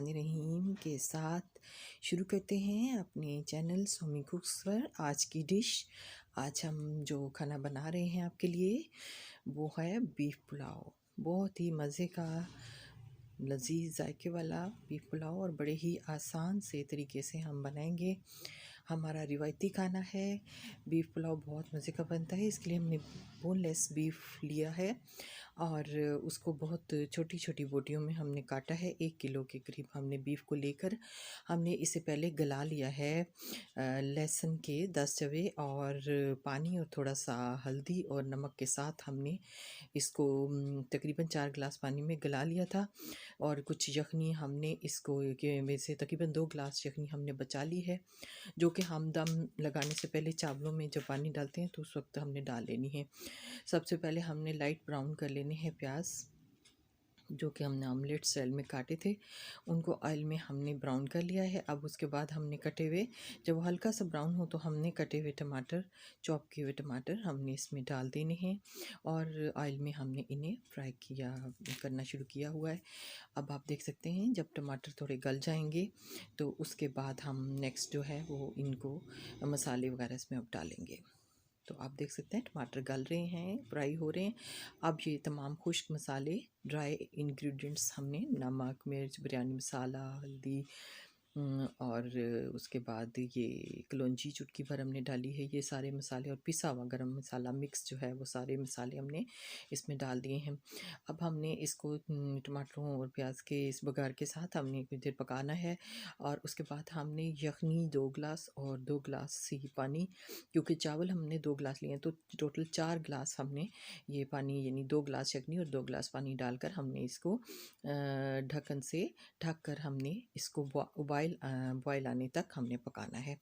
बिस्मिल्लाहिर्रहमानिर्रहीम के साथ शुरू करते हैं अपने चैनल सोमी कुक्स पर आज की डिश। आज हम जो खाना बना रहे हैं आपके लिए वो है बीफ पुलाव। बहुत ही मज़े का लजीज जायके वाला बीफ पुलाव और बड़े ही आसान से तरीके से हम बनाएंगे। हमारा रिवायती खाना है। बीफ पुलाव बहुत मज़े का बनता है, इसके लिए हमने बोनलेस बीफ लिया है और उसको बहुत छोटी छोटी बोटियों में हमने काटा है। 1 किलो के करीब हमने बीफ को लेकर हमने इसे पहले गला लिया है लहसुन के 10 जवे और पानी और थोड़ा सा हल्दी और नमक के साथ हमने इसको तकरीबन 4 गिलास पानी में गला लिया था। और कुछ यखनी हमने इसको के में से तकरीबन 2 गिलास यखनी हमने बचा ली है, जो कि हम दम लगाने से पहले चावलों में जब पानी डालते हैं तो उस वक्त हमने डाल लेनी है। सबसे पहले हमने लाइट ब्राउन कर लेने हैं प्याज, जो कि हमने ऑमलेट स्टाइल में काटे थे, उनको ऑयल में हमने ब्राउन कर लिया है। अब उसके बाद हमने कटे हुए, जब वो हल्का सा ब्राउन हो तो हमने कटे हुए टमाटर, चॉप किए हुए टमाटर हमने इसमें डाल देने हैं और ऑयल में हमने इन्हें फ्राई करना शुरू किया हुआ है। अब आप देख सकते हैं जब टमाटर थोड़े गल जाएंगे तो उसके बाद हम नेक्स्ट जो है वो इनको मसाले वगैरह इसमें अब डालेंगे। तो आप देख सकते हैं टमाटर गल रहे हैं, फ्राई हो रहे हैं। अब ये तमाम खुश्क मसाले, ड्राई इंग्रेडिएंट्स हमने नमक, मिर्च, बिरयानी मसाला, हल्दी और उसके बाद ये कलौंजी चुटकी भर हमने डाली है। ये सारे मसाले और पिसा हुआ गरम मसाला मिक्स जो है वो सारे मसाले हमने इसमें डाल दिए हैं। अब हमने इसको टमाटरों और प्याज के इस बघार के साथ हमने कुछ देर पकाना है और उसके बाद हमने यखनी 2 गिलास और 2 गिलास ही पानी, क्योंकि चावल हमने 2 गिलास लिए हैं तो टोटल 4 गिलास हमने ये पानी यानी 2 गिलास यखनी और 2 गिलास पानी डालकर हमने इसको ढक्कन से ढककर हमने इसको बॉयल आने तक हमने पकाना है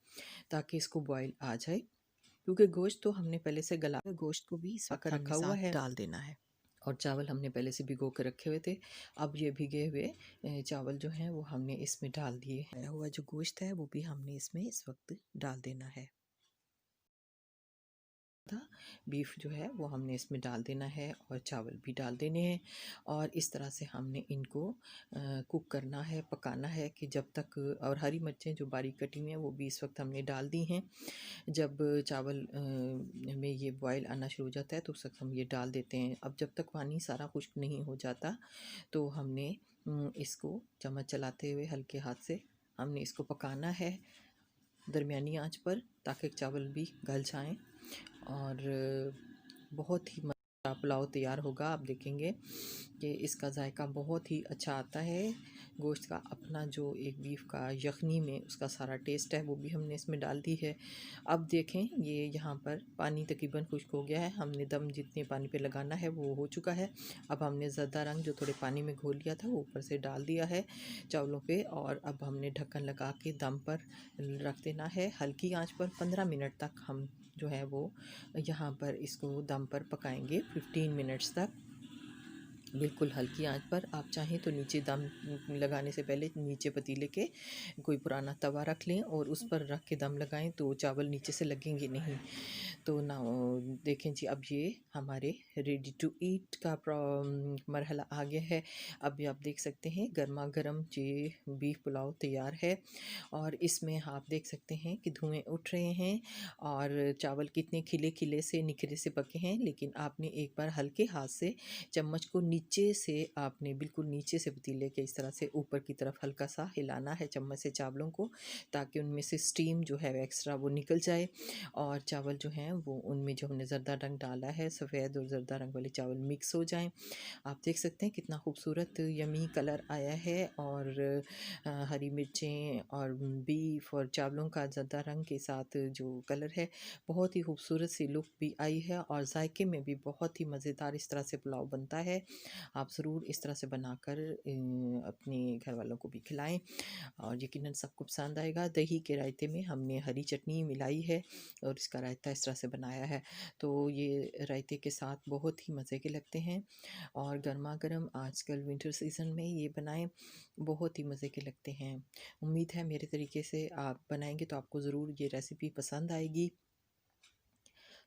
ताकि इसको बॉयल आ जाए। क्योंकि गोश्त तो हमने पहले से गला गोश्त को भी पका रखा हुआ है, डाल देना है और चावल हमने पहले से भिगो कर रखे हुए थे। अब ये भीगे हुए चावल जो हैं वो हमने इसमें डाल दिए हैं। हुआ जो गोश्त है वो भी हमने इसमें इस वक्त डाल देना है। बीफ जो है वो हमने इसमें डाल देना है और चावल भी डाल देने हैं और इस तरह से हमने इनको कुक करना है, पकाना है कि जब तक, और हरी मिर्चें जो बारीक कटी हुई हैं वो भी इस वक्त हमने डाल दी हैं। जब चावल में ये बॉयल आना शुरू हो जाता है तो उस वक्त हम ये डाल देते हैं। अब जब तक पानी सारा खुश्क नहीं हो जाता तो हमने इसको चम्मच चलाते हुए हल्के हाथ से हमने इसको पकाना है दरमियानी आंच पर, ताकि चावल भी गल जाएं और बहुत ही मज़ेदार पुलाव तैयार होगा। आप देखेंगे कि इसका जायका बहुत ही अच्छा आता है। गोश्त का अपना जो एक बीफ का यखनी में उसका सारा टेस्ट है वो भी हमने इसमें डाल दी है। अब देखें ये यहाँ पर पानी तकरीबन खुश्क हो गया है, हमने दम जितने पानी पे लगाना है वो हो चुका है। अब हमने ज़रदा रंग जो थोड़े पानी में घोल लिया था वो ऊपर से डाल दिया है चावलों पे और अब हमने ढक्कन लगा के दम पर रख देना है हल्की आंच पर। 15 मिनट तक हम जो है वो यहाँ पर इसको दम पर पकाएंगे 15 मिनट्स तक, बिल्कुल हल्की आंच पर। आप चाहें तो नीचे दम लगाने से पहले नीचे पतीले के कोई पुराना तवा रख लें और उस पर रख के दम लगाएं तो चावल नीचे से लगेंगे नहीं। तो ना देखें जी, अब ये हमारे रेडी टू ईट का मरहला आ गया है। अब आप देख सकते हैं गर्मा गर्म ये बीफ पुलाव तैयार है और इसमें आप देख सकते हैं कि धुएं उठ रहे हैं और चावल कितने खिले खिले से निखरे से पके हैं। लेकिन आपने एक बार हल्के हाथ से चम्मच को नीचे से, आपने बिल्कुल नीचे से पतीले के इस तरह से ऊपर की तरफ हल्का सा हिलाना है चम्मच से चावलों को, ताकि उनमें से स्टीम जो है एक्स्ट्रा वो निकल जाए और चावल जो हैं वो उनमें जो हमने ज़रदा रंग डाला है, सफ़ेद और ज़रदा रंग वाले चावल मिक्स हो जाएं। आप देख सकते हैं कितना खूबसूरत यमी कलर आया है और हरी मिर्चें और बीफ और चावलों का ज़रदा रंग के साथ जो कलर है बहुत ही खूबसूरत सी लुक भी आई है और जायके में भी बहुत ही मज़ेदार इस तरह से पुलाव बनता है। आप ज़रूर इस तरह से बनाकर अपने घर वालों को भी खिलाएं और यकीनन सबको पसंद आएगा। दही के रायते में हमने हरी चटनी मिलाई है और इसका रायता इस तरह से बनाया है, तो ये रायते के साथ बहुत ही मज़े के लगते हैं और गर्मा गर्म आजकल विंटर सीज़न में ये बनाएं, बहुत ही मज़े के लगते हैं। उम्मीद है मेरे तरीके से आप बनाएंगे तो आपको ज़रूर ये रेसिपी पसंद आएगी।